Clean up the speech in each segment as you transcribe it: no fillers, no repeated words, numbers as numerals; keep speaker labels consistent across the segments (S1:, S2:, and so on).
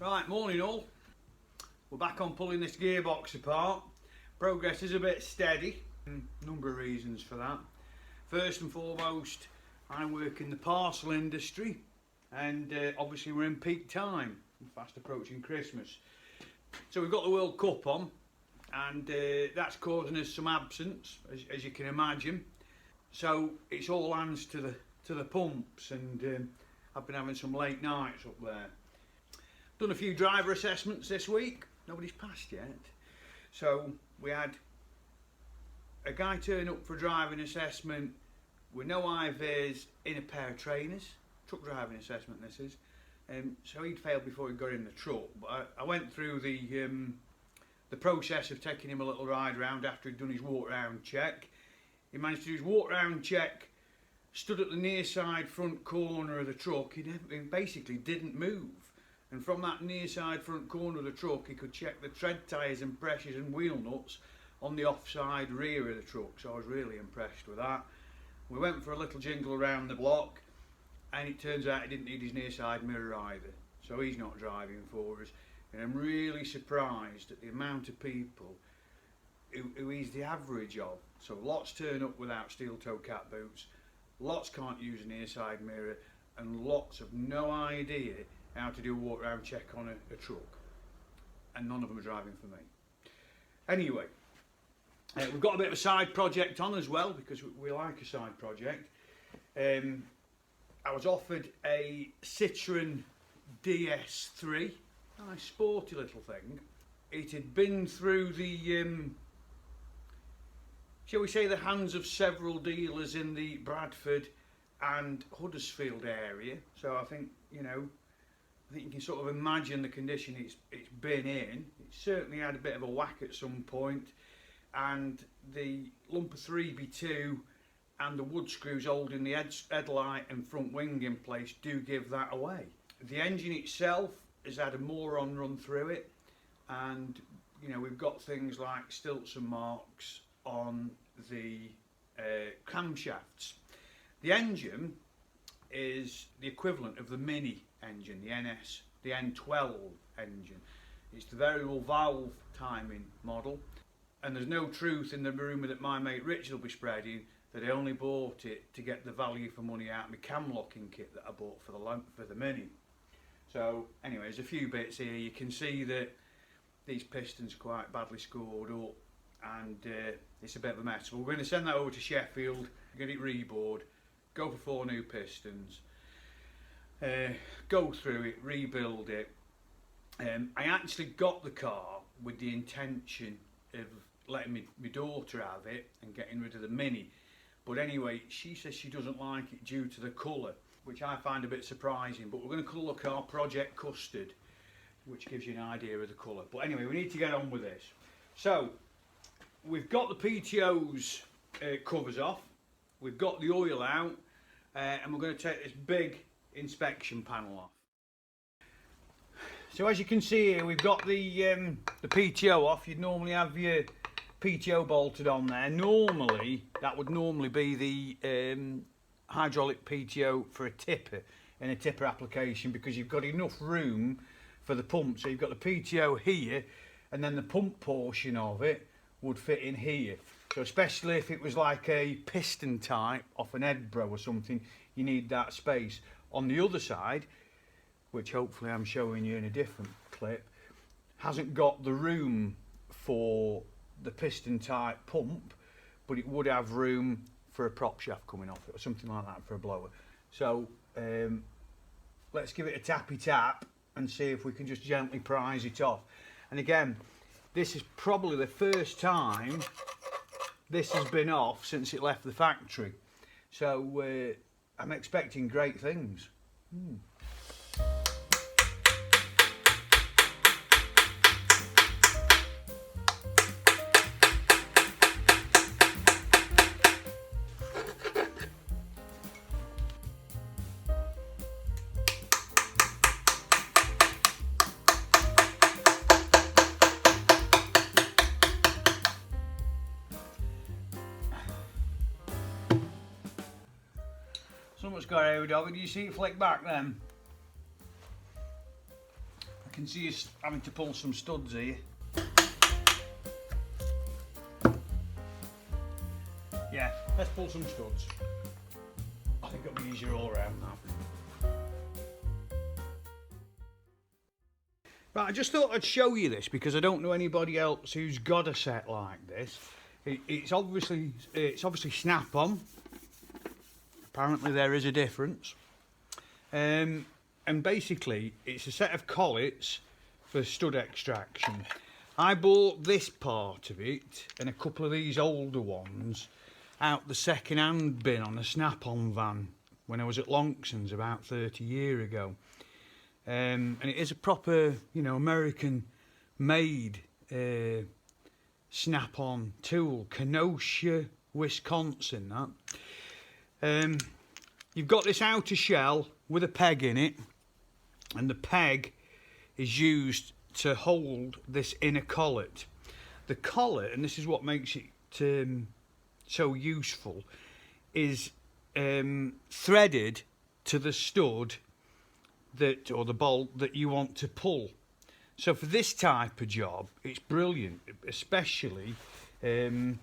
S1: Right, morning all. We're back on pulling this gearbox apart. Progress is a bit steady. Number of reasons for that. First and foremost, I work in the parcel industry, and obviously we're in peak time, fast approaching Christmas. So we've got the World Cup on, and that's causing us some absence, as you can imagine. So it's all hands to the pumps, and I've been having some late nights up there. Done a few driver assessments this week. Nobody's passed yet. So we had a guy turn up for a driving assessment with no IVs in a pair of trainers. Truck driving assessment this is. So he'd failed before he got in the truck. But I went through the process of taking him a little ride round after he'd done his walk round check. He managed to do his walk round check, stood at the near side front corner of the truck. He basically didn't move. And from that near side front corner of the truck, he could check the tread tyres and pressures and wheel nuts on the offside rear of the truck. So I was really impressed with that. We went for a little jingle around the block, and it turns out he didn't need his near side mirror either. So he's not driving for us. And I'm really surprised at the amount of people who he's the average of. So lots turn up without steel toe cap boots, lots can't use a near side mirror, and lots have no idea how to do a walk around check on a truck, and none of them are driving for me. Anyway, we've got a bit of a side project on as well, because we like a side project. I was offered a Citroën DS3, nice sporty little thing. It had been through the shall we say the hands of several dealers in the Bradford and Huddersfield area. So I think, you can sort of imagine the condition it's been in. It certainly had a bit of a whack at some point, and the lumper 3B2 and the wood screws holding the headlight and front wing in place do give that away. The engine itself has had a moron run through it, and we've got things like Stilson marks on the camshafts. The engine is the equivalent of the Mini engine, the N12 engine. It's the variable valve timing model, and there's no truth in the rumour that my mate Rich will be spreading that I only bought it to get the value for money out of my cam locking kit that I bought for the Mini. So anyway, there's a few bits here. You can see that these pistons are quite badly scored up, and it's a bit of a mess. So we're going to send that over to Sheffield, get it rebored, go for 4 new pistons, go through it, rebuild it. I actually got the car with the intention of letting my daughter have it and getting rid of the Mini, but anyway, she says she doesn't like it due to the colour, which I find a bit surprising. But we're going to colour the car Project Custard, which gives you an idea of the colour. But anyway, we need to get on with this. So we've got the PTO's covers off, we've got the oil out, and we're going to take this big inspection panel off. So as you can see here, we've got the PTO off. You'd normally have your PTO bolted on there. Normally, that would normally be the hydraulic PTO for a tipper in a tipper application, because you've got enough room for the pump. So you've got the PTO here, and then the pump portion of it would fit in here. So especially if it was like a piston type off an Edbro or something, you need that space. On the other side, which hopefully I'm showing you in a different clip, hasn't got the room for the piston type pump, but it would have room for a prop shaft coming off it or something like that for a blower. So let's give it a tappy tap and see if we can just gently prise it off. And again, this is probably the first time this has been off since it left the factory, so I'm expecting great things. Someone's got out of it. Did you see it flick back then? can see us having to pull some studs here. Yeah, let's pull some studs. I think it'll be easier all around now. Right, I just thought I'd show you this because I don't know anybody else who's got a set like this. It's obviously snap-on. Apparently there is a difference. And basically it's a set of collets for stud extraction. I bought this part of it and a couple of these older ones out the second-hand bin on a snap-on van when I was at Longson's about 30 years ago. And it is a proper, you know, American-made snap-on tool, Kenosha, Wisconsin. That. You've got this outer shell with a peg in it, and the peg is used to hold this inner collet. The collet, and this is what makes it so useful, is threaded to the stud or the bolt that you want to pull. So for this type of job, it's brilliant, especially if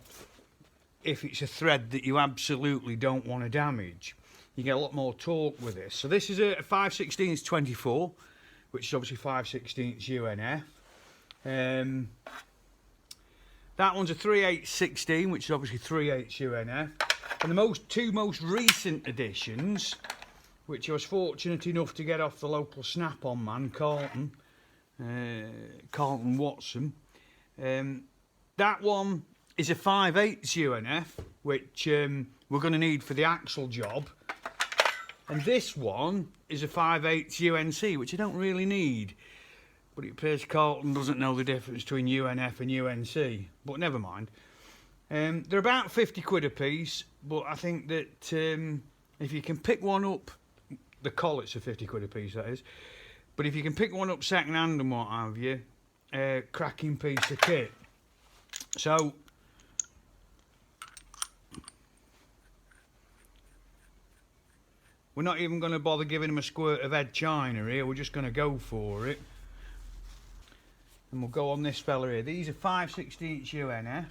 S1: it's a thread that you absolutely don't want to damage. You get a lot more torque with this. So this is a 5/16 24, which is obviously 5/16 UNF. That one's a 3/8 16, which is obviously 3/8 UNF. And the two most recent additions, which I was fortunate enough to get off the local snap-on man, Carlton Watson. That one is a 5/8 UNF, which we're going to need for the axle job. And this one is a 5/8 UNC, which I don't really need. But it appears Carlton doesn't know the difference between UNF and UNC. But never mind. They're about 50 quid a piece, but I think that if you can pick one up, the collets are 50 quid a piece, that is. But if you can pick one up second hand and what have you, cracking piece of kit. So we're not even going to bother giving them a squirt of head china here, we're just going to go for it. And we'll go on this fella here. These are 5/16 UNF,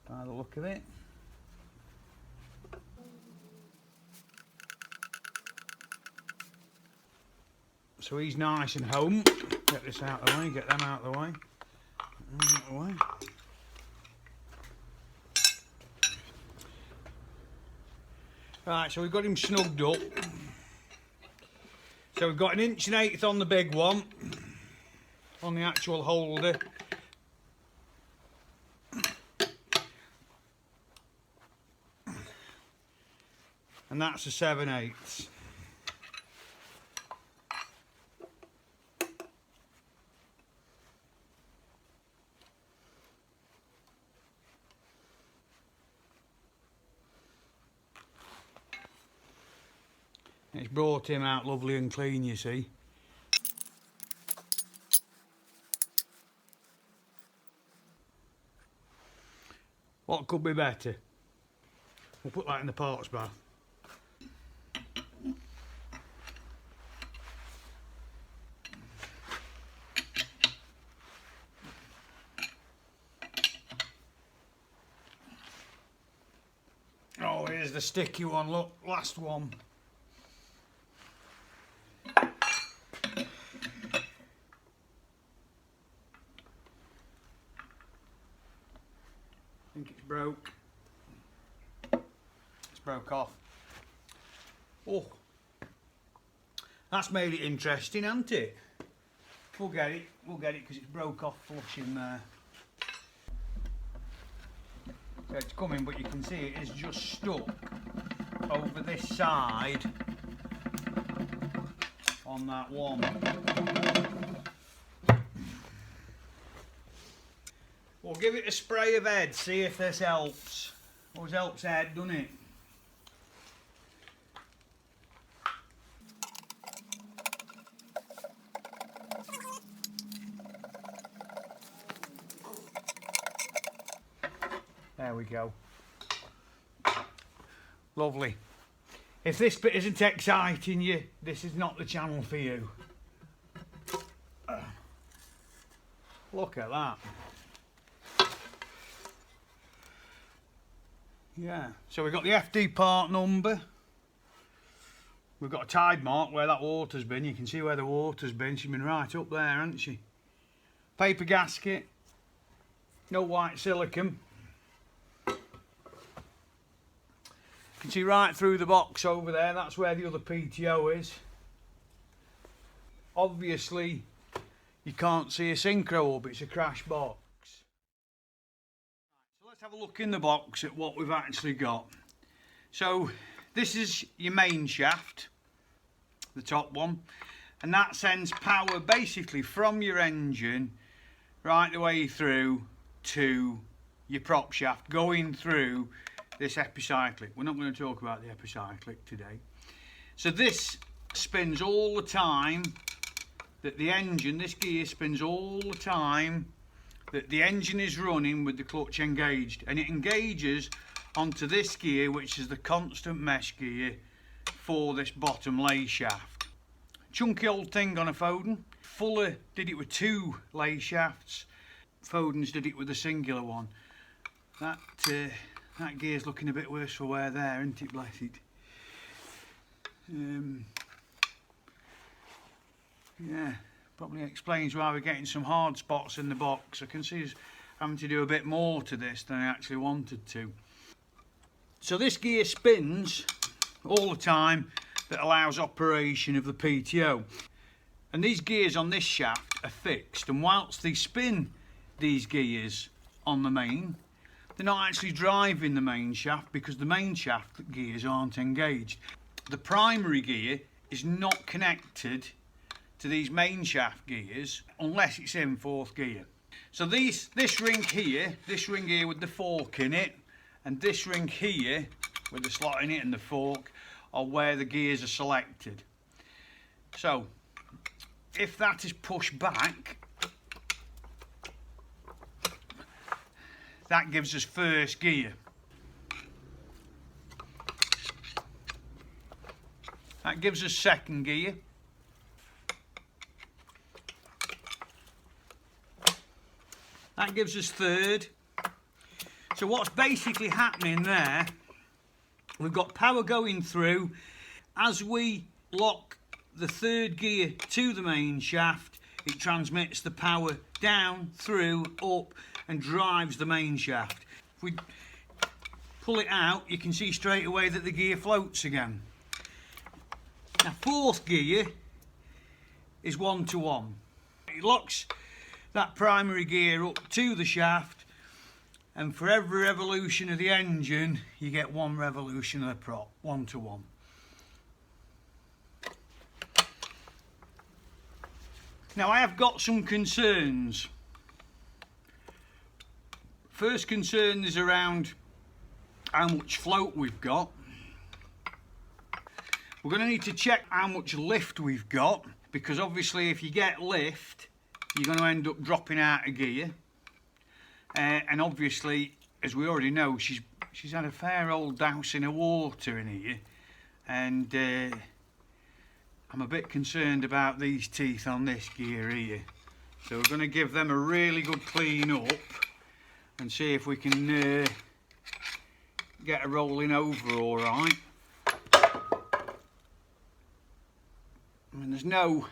S1: by the look of it. So he's nice and home. Get this out of the way, get them out of the way. Out of the way. Right, so we've got him snugged up. So we've got 1 1/8 on the big one, on the actual holder. And that's a 7/8. It's brought him out lovely and clean, you see. What could be better? We'll put that in the parts bar. Oh, here's the sticky one, look, last one. I think it's broke. It's broke off. Oh, that's made it interesting, hasn't it? We'll get it because it's broke off flush in there. So it's coming, but you can see it is just stuck over this side on that one. We'll give it a spray of head, see if this helps. Always helps head, doesn't it? There we go. Lovely. If this bit isn't exciting you, this is not the channel for you. Look at that. Yeah, so we've got the FD part number. We've got a tide mark where that water's been. You can see where the water's been. She's been right up there, hasn't she? Paper gasket. No white silicone. You can see right through the box over there. That's where the other PTO is. Obviously, you can't see a synchro hub. It's a crash box. So let's have a look in the box at what we've actually got. So this is your main shaft, the top one, and that sends power basically from your engine right the way through to your prop shaft, going through this epicyclic. We're not going to talk about the epicyclic today. So this spins all the time that the engine, this gear spins all the time that the engine is running with the clutch engaged, and it engages onto this gear, which is the constant mesh gear for this bottom lay shaft. Chunky old thing on a Foden. Fuller did it with 2 lay shafts. Foden's did it with a singular one. That gear's looking a bit worse for wear there, isn't it, bless it? Yeah, probably explains why we're getting some hard spots in the box. I can see us having to do a bit more to this than I actually wanted to. So this gear spins all the time that allows operation of the PTO. And these gears on this shaft are fixed, and whilst they spin these gears on the main, they're not actually driving the main shaft because the main shaft gears aren't engaged. The primary gear is not connected to these main shaft gears unless it's in 4th gear. So this ring here with the fork in it, and this ring here with the slot in it and the fork are where the gears are selected. So if that is pushed back, that gives us 1st gear. That gives us 2nd gear. That gives us 3rd. So what's basically happening there, we've got power going through. As we lock the 3rd gear to the main shaft, it transmits the power down, through, up, and drives the main shaft. If we pull it out, you can see straight away that the gear floats again. Now 4th gear is 1-to-1. It locks that primary gear up to the shaft, and for every revolution of the engine you get 1 revolution of the prop, 1-to-1. Now I have got some concerns. First concern is around how much float we've got. We're going to need to check how much lift we've got, because obviously if you get lift you're going to end up dropping out of gear, and obviously, as we already know, she's had a fair old dousing of water in here, and I'm a bit concerned about these teeth on this gear here. So we're going to give them a really good clean up and see if we can get her rolling over all right. I mean, there's no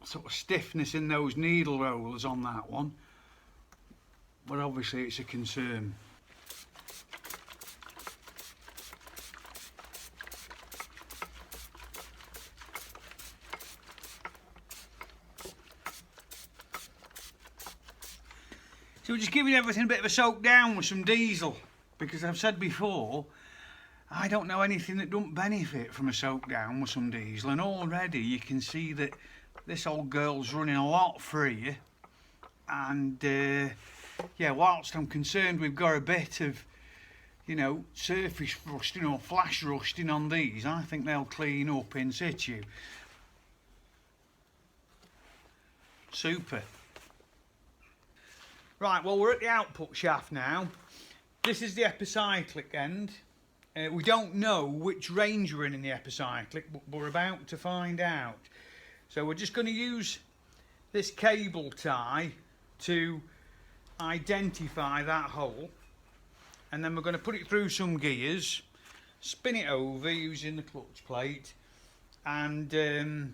S1: sort of stiffness in those needle rollers on that one, but obviously it's a concern. So we're just giving everything a bit of a soak down with some diesel, because I've said before, I don't know anything that don't benefit from a soak down with some diesel, and already you can see that this old girl's running a lot freer, and yeah, whilst I'm concerned we've got a bit of, you know, surface rusting or flash rusting on these, I think they'll clean up in situ. Super. Right, well, we're at the output shaft now. This is the epicyclic end. We don't know which range we're in the epicyclic, but we're about to find out. So we're just going to use this cable tie to identify that hole, and then we're going to put it through some gears, spin it over using the clutch plate, and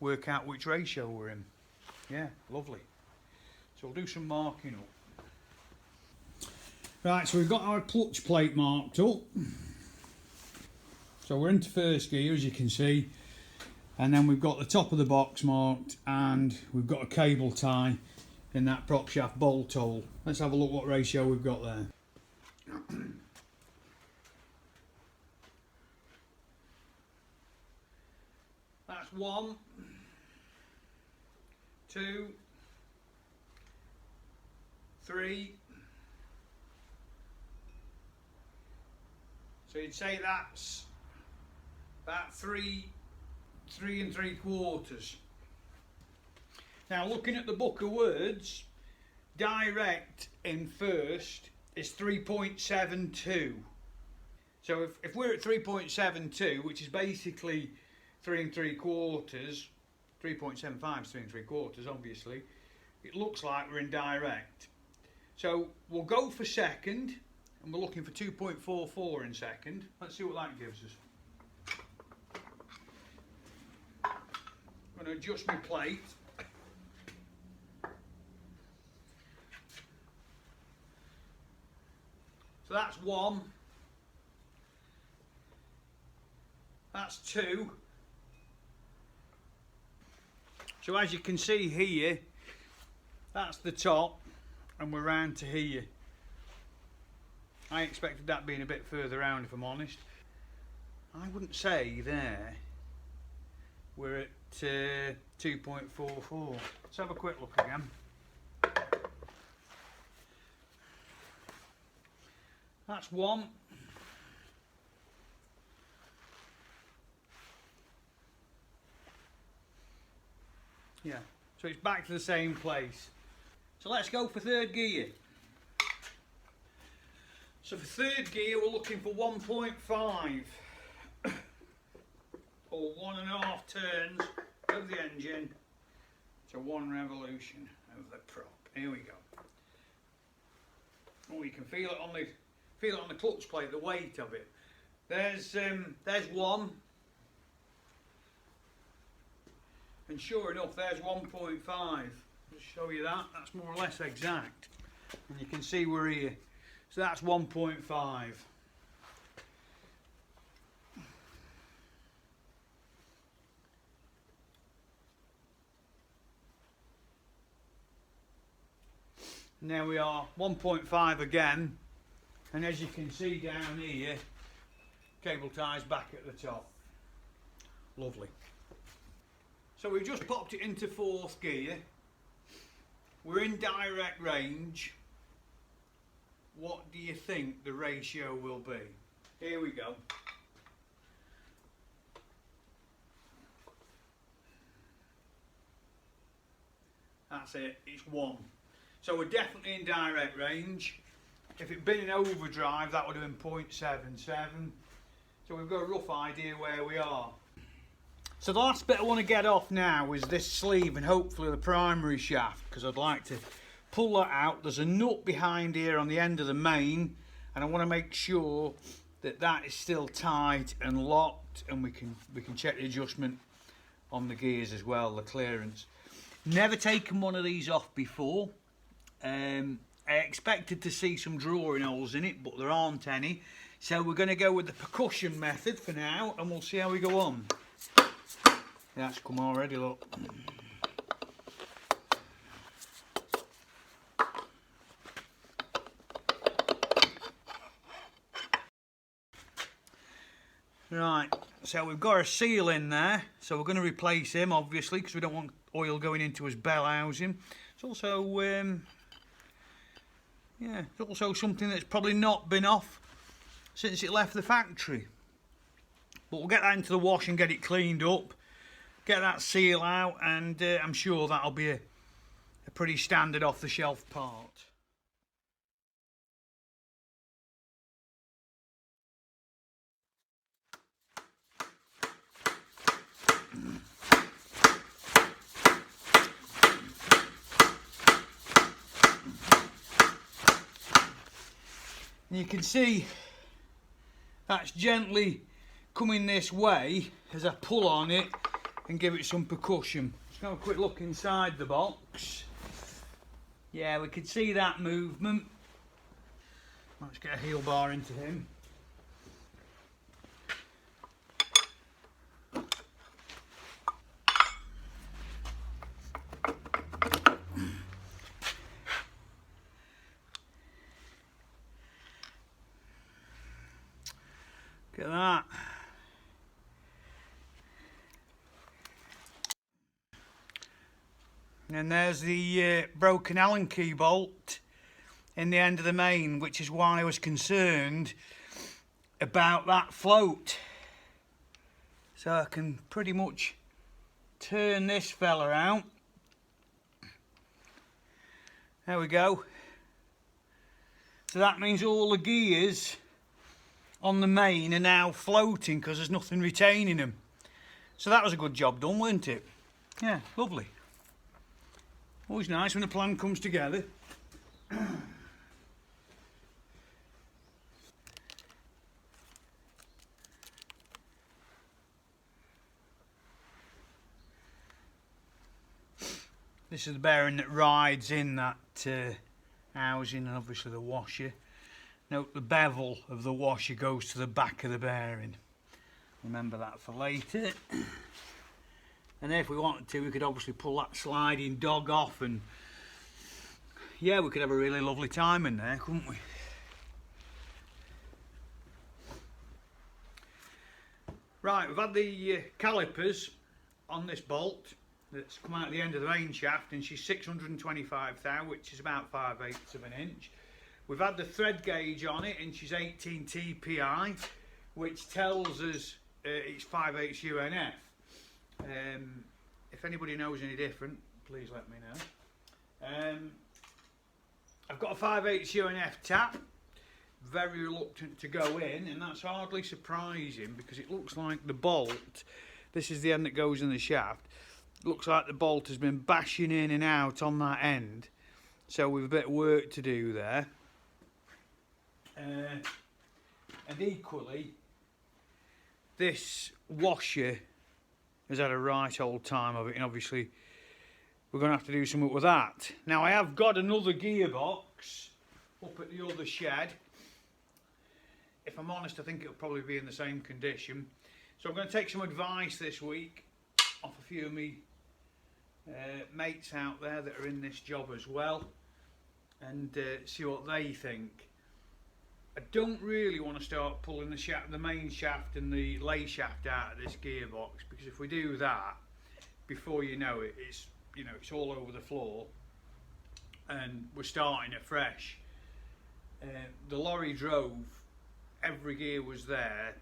S1: work out which ratio we're in. Yeah, lovely. So we'll do some marking up. Right, so we've got our clutch plate marked up. So we're into first gear, as you can see, and then we've got the top of the box marked, and we've got a cable tie in that prop shaft bolt hole. Let's have a look what ratio we've got there. That's 1, 2, 3. So you'd say that's about 3 3¾ Now looking at the book of words, direct in first is 3.72. So if we're at 3.72, which is basically 3 3/4, 3.75 is 3 3/4 obviously, it looks like we're in direct. So we'll go for second, and we're looking for 2.44 in second. Let's see what that gives us. I'm going to adjust my plate. So that's 1, that's 2. So as you can see here, that's the top, and we're round to here. I expected that being a bit further round, if I'm honest. I wouldn't say there we're at 2.44. Let's have a quick look again. That's 1. Yeah, so it's back to the same place. So let's go for third gear. So for third gear we're looking for 1.5 or 1.5 turns of the engine to 1 revolution of the prop. Here we go. Oh, you can feel it on the clutch plate, the weight of it. There's 1, and sure enough there's 1.5. Just show you that. That's more or less exact, and you can see we're here. So that's 1.5. And there we are, 1.5 again, and as you can see down here, cable ties back at the top. Lovely. So we've just popped it into fourth gear. We're in direct range. What do you think the ratio will be? Here we go. That's it, it's 1. So we're definitely in direct range. If it'd been in overdrive, that would have been 0.77. So we've got a rough idea where we are. So the last bit I want to get off now is this sleeve and hopefully the primary shaft, because I'd like to pull that out. There's a nut behind here on the end of the main, and I want to make sure that that is still tight and locked, and we can check the adjustment on the gears as well, the clearance. Never taken one of these off before. I expected to see some drawing holes in it, but there aren't any. So we're going to go with the percussion method for now, and we'll see how we go on. That's come already, look. Right, so we've got a seal in there, so we're going to replace him, obviously, because we don't want oil going into his bell housing. It's also, it's also something that's probably not been off since it left the factory. But we'll get that into the wash and get it cleaned up, get that seal out, and I'm sure that'll be a pretty standard off-the-shelf part. And you can see that's gently coming this way as I pull on it and give it some percussion. Let's have a quick look inside the box. Yeah, we can see that movement. Let's get a heel bar into him. Look at that. And there's the broken Allen key bolt in the end of the main, which is why I was concerned about that float. So I can pretty much turn this fella out. There we go. So that means all the gears on the main are now floating because there's nothing retaining them. So that was a good job done, weren't it? Yeah, lovely. Always nice when a plan comes together. This is the bearing that rides in that housing, and obviously the washer. Note the bevel of the washer goes to the back of the bearing. Remember that for later. And if we wanted to, we could obviously pull that sliding dog off, and yeah, we could have a really lovely time in there, couldn't we? Right, we've had the calipers on this bolt that's come out at the end of the main shaft, and she's 625 thou, which is about 5/8 of an inch. We've had the thread gauge on it, and she's 18 TPI, which tells us it's 5/8 UNF. If anybody knows any different, please let me know. I've got a 5/8 UNF tap, very reluctant to go in, and that's hardly surprising because it looks like the bolt, this is the end that goes in the shaft, looks like the bolt has been bashing in and out on that end, so we've a bit of work to do there. And equally, this washer has had a right old time of it, and obviously we're going to have to do something with that. Now I have got another gearbox up at the other shed. If I'm honest, I think it'll probably be in the same condition. So I'm going to take some advice this week off a few of me mates out there that are in this job as well, and see what they think. I don't really want to start pulling the shaft, the main shaft and the lay shaft out of this gearbox, because if we do that, before you know it, it's all over the floor, and we're starting afresh. The lorry drove, every gear was there.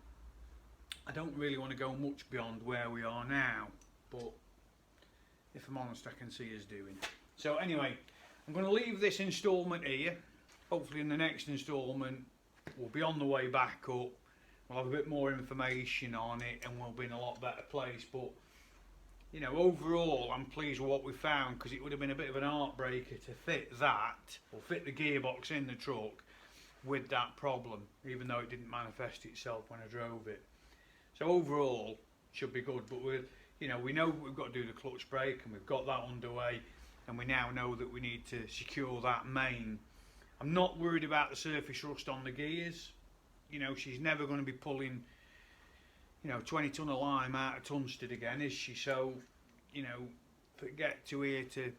S1: I don't really want to go much beyond where we are now, but if I'm honest, I can see us doing. So anyway, I'm going to leave this instalment here. Hopefully in the next instalment we'll be on the way back up, we'll have a bit more information on it, and we'll be in a lot better place. But you know, overall I'm pleased with what we found, because it would have been a bit of an heartbreaker to fit that, or fit the gearbox in the truck with that problem, even though it didn't manifest itself when I drove it. So overall should be good, but we know we've got to do the clutch brake, and we've got that underway, and we now know that we need to secure that main. I'm not worried about the surface rust on the gears. You know, she's never going to be pulling 20 ton of lime out of Tunstead again, is she? So if it get to here to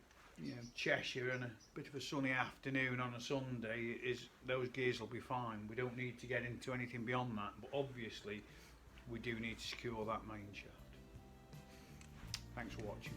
S1: Cheshire on a bit of a sunny afternoon on a Sunday, those gears will be fine. We don't need to get into anything beyond that, but obviously we do need to secure that main shaft. Thanks for watching.